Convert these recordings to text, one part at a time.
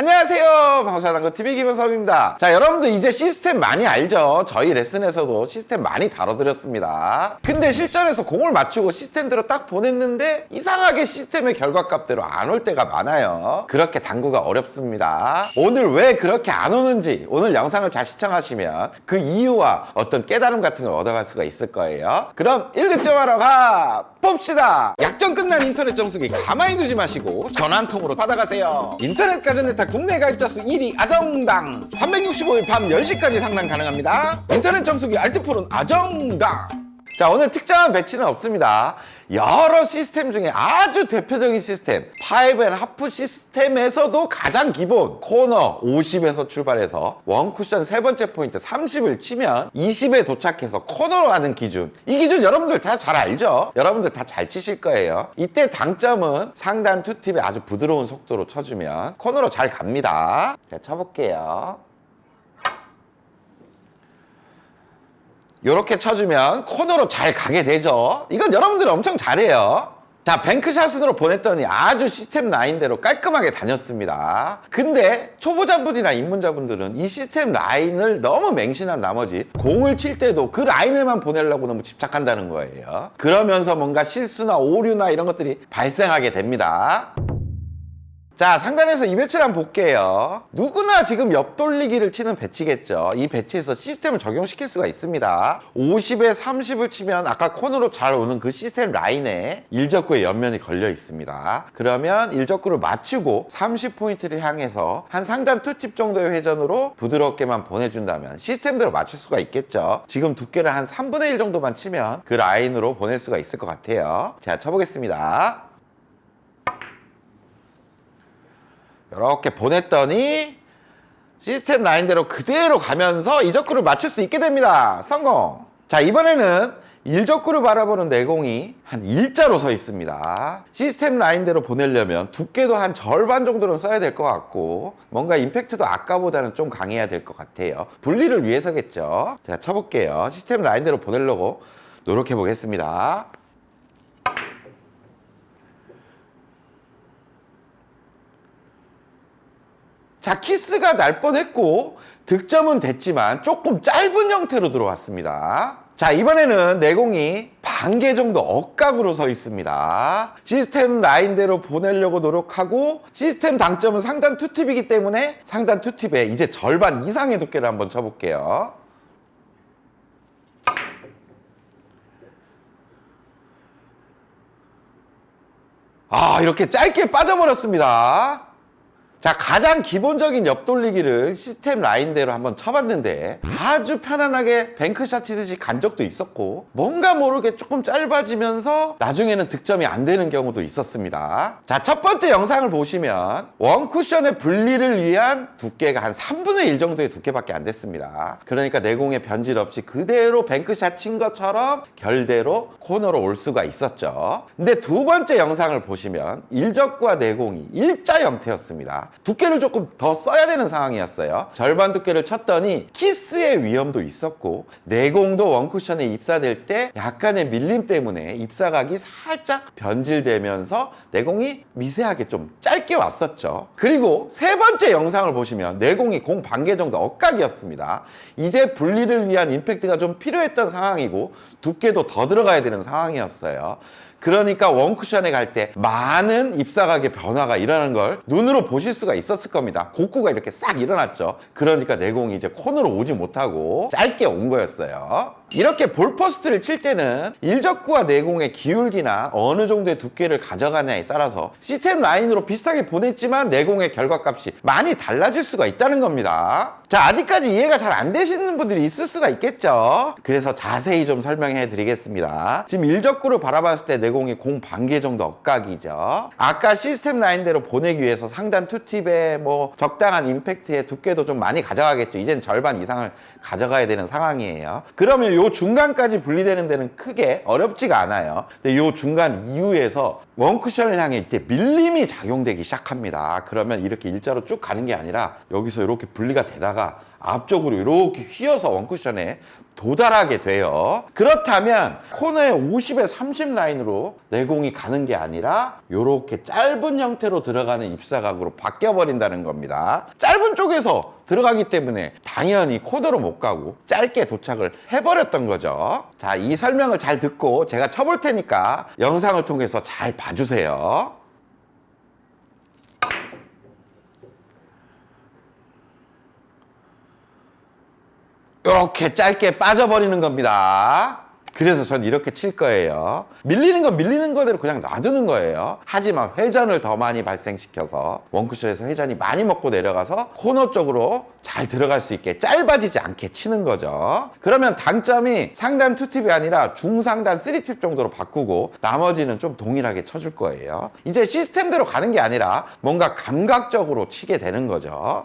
안녕하세요, 방수하단거TV 김현섭입니다. 자, 여러분들 이제 시스템 많이 알죠? 저희 레슨에서도 시스템 많이 다뤄드렸습니다. 근데 실전에서 공을 맞추고 시스템대로 딱 보냈는데 이상하게 시스템의 결과값대로 안 올 때가 많아요. 그렇게 당구가 어렵습니다. 오늘 왜 그렇게 안 오는지 오늘 영상을 잘 시청하시면 그 이유와 어떤 깨달음 같은 걸 얻어갈 수가 있을 거예요. 그럼 1득점하러 가 봅시다. 약정 끝난 인터넷 정수기 가만히 두지 마시고 전화 한 통으로 받아가세요. 인터넷 가전네타 국내 가입자 수 1위 아정당, 365일 밤 10시까지 상담 가능합니다. 인터넷 정수기 알뜰폰은 아정당. 자, 오늘 특정한 배치는 없습니다. 여러 시스템 중에 아주 대표적인 시스템, 파이브 앤 하프 시스템에서도 가장 기본 코너 50에서 출발해서 원쿠션 세 번째 포인트 30을 치면 20에 도착해서 코너로 가는 기준, 이 기준 여러분들 다 잘 알죠? 여러분들 다 잘 치실 거예요. 이때 당점은 상단 투팁에 아주 부드러운 속도로 쳐주면 코너로 잘 갑니다. 자, 쳐볼게요. 요렇게 쳐주면 코너로 잘 가게 되죠. 이건 여러분들 엄청 잘해요. 자, 뱅크샷으로 보냈더니 아주 시스템 라인대로 깔끔하게 다녔습니다. 근데 초보자분이나 입문자분들은 이 시스템 라인을 너무 맹신한 나머지 공을 칠 때도 그 라인에만 보내려고 너무 집착한다는 거예요. 그러면서 뭔가 실수나 오류나 이런 것들이 발생하게 됩니다. 자, 상단에서 이 배치를 한번 볼게요. 누구나 지금 옆돌리기를 치는 배치겠죠. 이 배치에서 시스템을 적용시킬 수가 있습니다. 50에 30을 치면 아까 코너로 잘 오는 그 시스템 라인에 일적구의 옆면이 걸려 있습니다. 그러면 일적구를 맞추고 30포인트를 향해서 한 상단 투팁 정도의 회전으로 부드럽게만 보내준다면 시스템대로 맞출 수가 있겠죠. 지금 두께를 한 3분의 1 정도만 치면 그 라인으로 보낼 수가 있을 것 같아요. 자, 쳐보겠습니다. 이렇게 보냈더니 시스템 라인대로 그대로 가면서 이적구를 맞출 수 있게 됩니다. 성공! 자, 이번에는 일적구를 바라보는 내공이 한 일자로 서 있습니다. 시스템 라인대로 보내려면 두께도 한 절반 정도는 써야 될 것 같고 뭔가 임팩트도 아까보다는 좀 강해야 될 것 같아요. 분리를 위해서겠죠. 자, 쳐볼게요. 시스템 라인대로 보내려고 노력해 보겠습니다. 자, 키스가 날 뻔했고 득점은 됐지만 조금 짧은 형태로 들어왔습니다. 자, 이번에는 내공이 반개 정도 억각으로 서 있습니다. 시스템 라인대로 보내려고 노력하고 시스템 당점은 상단 투팁이기 때문에 상단 투팁에 이제 절반 이상의 두께를 한번 쳐볼게요. 아, 이렇게 짧게 빠져버렸습니다. 자, 가장 기본적인 옆돌리기를 시스템 라인대로 한번 쳐봤는데 아주 편안하게 뱅크샷 치듯이 간 적도 있었고 뭔가 모르게 조금 짧아지면서 나중에는 득점이 안 되는 경우도 있었습니다. 자, 첫 번째 영상을 보시면 원쿠션의 분리를 위한 두께가 한 3분의 1 정도의 두께밖에 안 됐습니다. 그러니까 내공의 변질 없이 그대로 뱅크샷 친 것처럼 결대로 코너로 올 수가 있었죠. 근데 두 번째 영상을 보시면 일적구와 내공이 일자 형태였습니다. 두께를 조금 더 써야 되는 상황이었어요. 절반 두께를 쳤더니 키스의 위험도 있었고 내공도 원쿠션에 입사될 때 약간의 밀림 때문에 입사각이 살짝 변질되면서 내공이 미세하게 좀 짧게 왔었죠. 그리고 세 번째 영상을 보시면 내공이 공 반개 정도 억각이었습니다. 이제 분리를 위한 임팩트가 좀 필요했던 상황이고 두께도 더 들어가야 되는 상황이었어요. 그러니까 원쿠션에 갈 때 많은 입사각의 변화가 일어나는 걸 눈으로 보실 수가 있었을 겁니다. 곡구가 이렇게 싹 일어났죠. 그러니까 내공이 이제 코너로 오지 못하고 짧게 온 거였어요. 이렇게 볼포스트를 칠 때는 일적구와 내공의 기울기나 어느 정도의 두께를 가져가냐에 따라서 시스템 라인으로 비슷하게 보냈지만 내공의 결과값이 많이 달라질 수가 있다는 겁니다. 자, 아직까지 이해가 잘 안 되시는 분들이 있을 수가 있겠죠. 그래서 자세히 좀 설명해 드리겠습니다. 지금 일적구를 바라봤을 때 내공이 공 반개 정도 억각이죠. 아까 시스템 라인대로 보내기 위해서 상단 투팁에 뭐 적당한 임팩트의 두께도 좀 많이 가져가겠죠. 이젠 절반 이상을 가져가야 되는 상황이에요. 그러면 요 중간까지 분리되는 데는 크게 어렵지가 않아요. 근데 요 중간 이후에서 원쿠션을 향해 이제 밀림이 작용되기 시작합니다. 그러면 이렇게 일자로 쭉 가는 게 아니라 여기서 이렇게 분리가 되다가 앞쪽으로 이렇게 휘어서 원쿠션에 도달하게 돼요. 그렇다면 코너에 50에 30 라인으로 내공이 가는 게 아니라 이렇게 짧은 형태로 들어가는 입사각으로 바뀌어 버린다는 겁니다. 짧은 쪽에서 들어가기 때문에 당연히 코너로 못 가고 짧게 도착을 해버렸던 거죠. 자, 이 설명을 잘 듣고 제가 쳐볼 테니까 영상을 통해서 잘 봐주세요. 이렇게 짧게 빠져버리는 겁니다. 그래서 전 이렇게 칠 거예요. 밀리는 건 밀리는 거대로 그냥 놔두는 거예요. 하지만 회전을 더 많이 발생시켜서 원쿠션에서 회전이 많이 먹고 내려가서 코너 쪽으로 잘 들어갈 수 있게 짧아지지 않게 치는 거죠. 그러면 당점이 상단 2팁이 아니라 중상단 3팁 정도로 바꾸고 나머지는 좀 동일하게 쳐줄 거예요. 이제 시스템대로 가는 게 아니라 뭔가 감각적으로 치게 되는 거죠.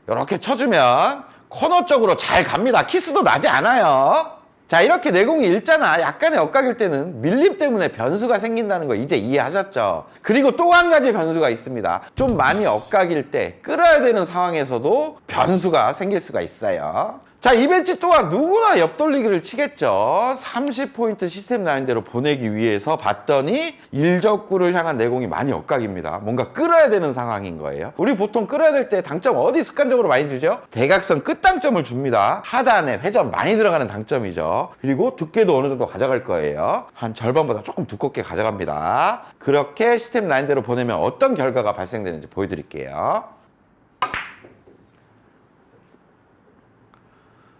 이렇게 쳐주면 코너 쪽으로 잘 갑니다. 키스도 나지 않아요. 자, 이렇게 내공이 일잖아. 약간의 엇각일 때는 밀림 때문에 변수가 생긴다는 거 이제 이해하셨죠? 그리고 또 한 가지 변수가 있습니다. 좀 많이 엇각일 때 끌어야 되는 상황에서도 변수가 생길 수가 있어요. 자, 이 배치 또한 누구나 옆돌리기를 치겠죠. 30포인트 시스템 라인대로 보내기 위해서 봤더니 일적구를 향한 내공이 많이 엇각입니다. 뭔가 끌어야 되는 상황인 거예요. 우리 보통 끌어야 될 때 당점 어디 습관적으로 많이 주죠? 대각선 끝당점을 줍니다. 하단에 회전 많이 들어가는 당점이죠. 그리고 두께도 어느 정도 가져갈 거예요. 한 절반보다 조금 두껍게 가져갑니다. 그렇게 시스템 라인대로 보내면 어떤 결과가 발생되는지 보여드릴게요.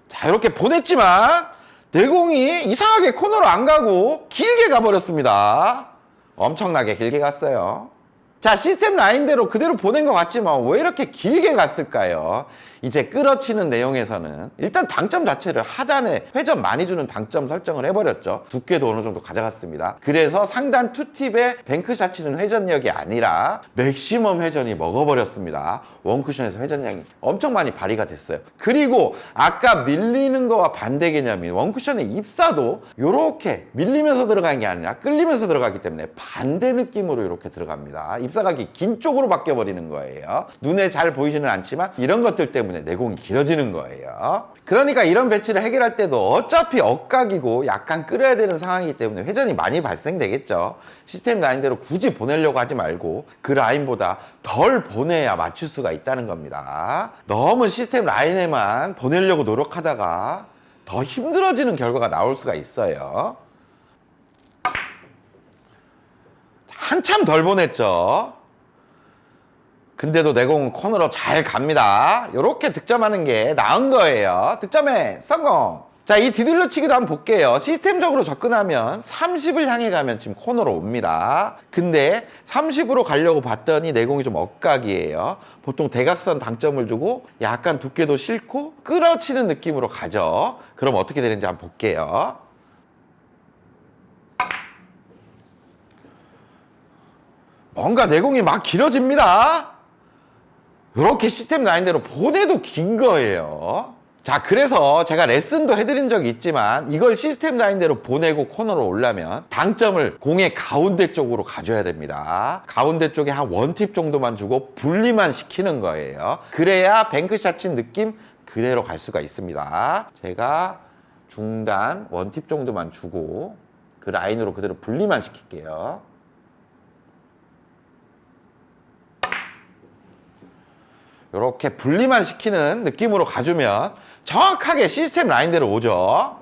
자, 이렇게 보냈지만 내공이 이상하게 코너로 안 가고 길게 가버렸습니다. 엄청나게 길게 갔어요. 자, 시스템 라인대로 그대로 보낸 것 같지만 왜 이렇게 길게 갔을까요? 이제 끌어치는 내용에서는 일단 당점 자체를 하단에 회전 많이 주는 당점 설정을 해버렸죠. 두께도 어느 정도 가져갔습니다. 그래서 상단 2팁의 뱅크샷 치는 회전력이 아니라 맥시멈 회전이 먹어버렸습니다. 원쿠션에서 회전량이 엄청 많이 발휘가 됐어요. 그리고 아까 밀리는 거와 반대 개념인 원쿠션의 입사도 이렇게 밀리면서 들어가는 게 아니라 끌리면서 들어가기 때문에 반대 느낌으로 이렇게 들어갑니다. 입사각이 긴 쪽으로 바뀌어 버리는 거예요. 눈에 잘 보이지는 않지만 이런 것들 때문에 내공이 길어지는 거예요. 그러니까 이런 배치를 해결할 때도 어차피 엇각이고 약간 끌어야 되는 상황이기 때문에 회전이 많이 발생되겠죠. 시스템 라인대로 굳이 보내려고 하지 말고 그 라인보다 덜 보내야 맞출 수가 있다는 겁니다. 너무 시스템 라인에만 보내려고 노력하다가 더 힘들어지는 결과가 나올 수가 있어요. 한참 덜 보냈죠. 근데도 내공은 코너로 잘 갑니다. 이렇게 득점하는 게 나은 거예요. 득점에 성공! 자, 이 뒤돌려치기도 한번 볼게요. 시스템적으로 접근하면 30을 향해 가면 지금 코너로 옵니다. 근데 30으로 가려고 봤더니 내공이 좀 엇각이에요. 보통 대각선 당점을 주고 약간 두께도 싫고 끌어치는 느낌으로 가죠. 그럼 어떻게 되는지 한번 볼게요. 뭔가 내공이 막 길어집니다. 이렇게 시스템 라인대로 보내도 긴 거예요. 자, 그래서 제가 레슨도 해드린 적이 있지만 이걸 시스템 라인대로 보내고 코너로 오려면 당점을 공의 가운데 쪽으로 가져야 됩니다. 가운데 쪽에 한 원팁 정도만 주고 분리만 시키는 거예요. 그래야 뱅크샷 친 느낌 그대로 갈 수가 있습니다. 제가 중단 원팁 정도만 주고 그 라인으로 그대로 분리만 시킬게요. 이렇게 분리만 시키는 느낌으로 가주면 정확하게 시스템 라인대로 오죠.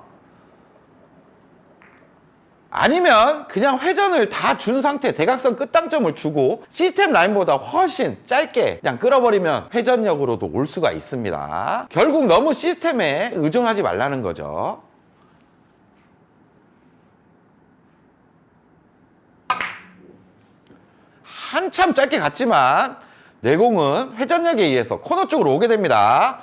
아니면 그냥 회전을 다 준 상태 대각선 끝당점을 주고 시스템 라인보다 훨씬 짧게 그냥 끌어버리면 회전력으로도 올 수가 있습니다. 결국 너무 시스템에 의존하지 말라는 거죠. 한참 짧게 갔지만 내공은 회전력에 의해서 코너 쪽으로 오게 됩니다.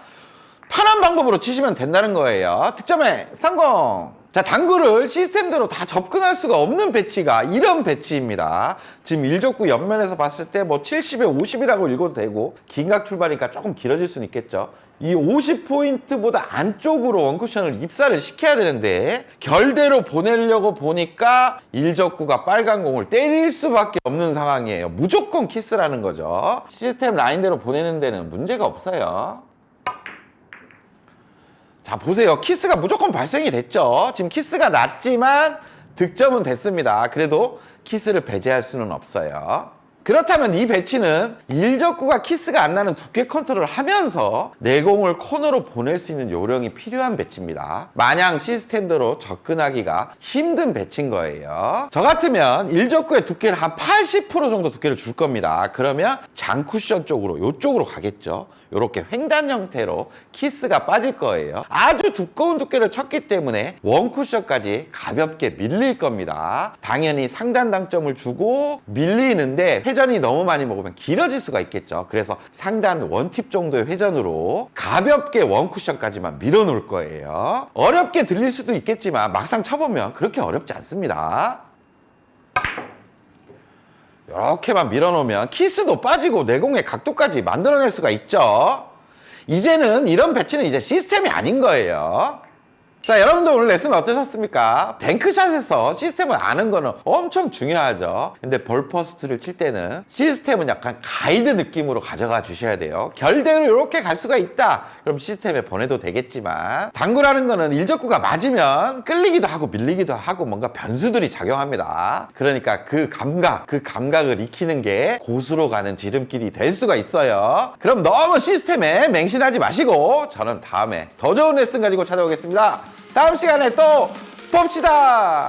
편한 방법으로 치시면 된다는 거예요. 득점에 성공! 자, 당구를 시스템대로 다 접근할 수가 없는 배치가 이런 배치입니다. 지금 일족구 옆면에서 봤을 때 뭐 70에 50이라고 읽어도 되고, 긴각 출발이니까 조금 길어질 수는 있겠죠. 이 50포인트보다 안쪽으로 원쿠션을 입사를 시켜야 되는데 결대로 보내려고 보니까 일적구가 빨간 공을 때릴 수밖에 없는 상황이에요. 무조건 키스라는 거죠. 시스템 라인대로 보내는 데는 문제가 없어요. 자, 보세요. 키스가 무조건 발생이 됐죠. 지금 키스가 났지만 득점은 됐습니다. 그래도 키스를 배제할 수는 없어요. 그렇다면 이 배치는 일적구가 키스가 안 나는 두께 컨트롤을 하면서 내공을 코너로 보낼 수 있는 요령이 필요한 배치입니다. 마냥 시스템대로 접근하기가 힘든 배치인 거예요. 저 같으면 일적구의 두께를 한 80% 정도 두께를 줄 겁니다. 그러면 장쿠션 쪽으로, 이쪽으로 가겠죠. 이렇게 횡단 형태로 키스가 빠질 거예요. 아주 두꺼운 두께를 쳤기 때문에 원쿠션까지 가볍게 밀릴 겁니다. 당연히 상단 당점을 주고 밀리는데 회전이 너무 많이 먹으면 길어질 수가 있겠죠. 그래서 상단 원팁 정도의 회전으로 가볍게 원쿠션까지만 밀어 놓을 거예요. 어렵게 들릴 수도 있겠지만 막상 쳐보면 그렇게 어렵지 않습니다. 이렇게만 밀어놓으면 키스도 빠지고 내공의 각도까지 만들어낼 수가 있죠. 이제는 이런 배치는 이제 시스템이 아닌 거예요. 자, 여러분들 오늘 레슨 어떠셨습니까? 뱅크샷에서 시스템을 아는 거는 엄청 중요하죠. 근데 볼퍼스트를 칠 때는 시스템은 약간 가이드 느낌으로 가져가 주셔야 돼요. 결대로 이렇게 갈 수가 있다. 그럼 시스템에 보내도 되겠지만, 당구라는 거는 일적구가 맞으면 끌리기도 하고 밀리기도 하고 뭔가 변수들이 작용합니다. 그러니까 그 감각을 익히는 게 고수로 가는 지름길이 될 수가 있어요. 그럼 너무 시스템에 맹신하지 마시고 저는 다음에 더 좋은 레슨 가지고 찾아오겠습니다. 다음 시간에 또 봅시다.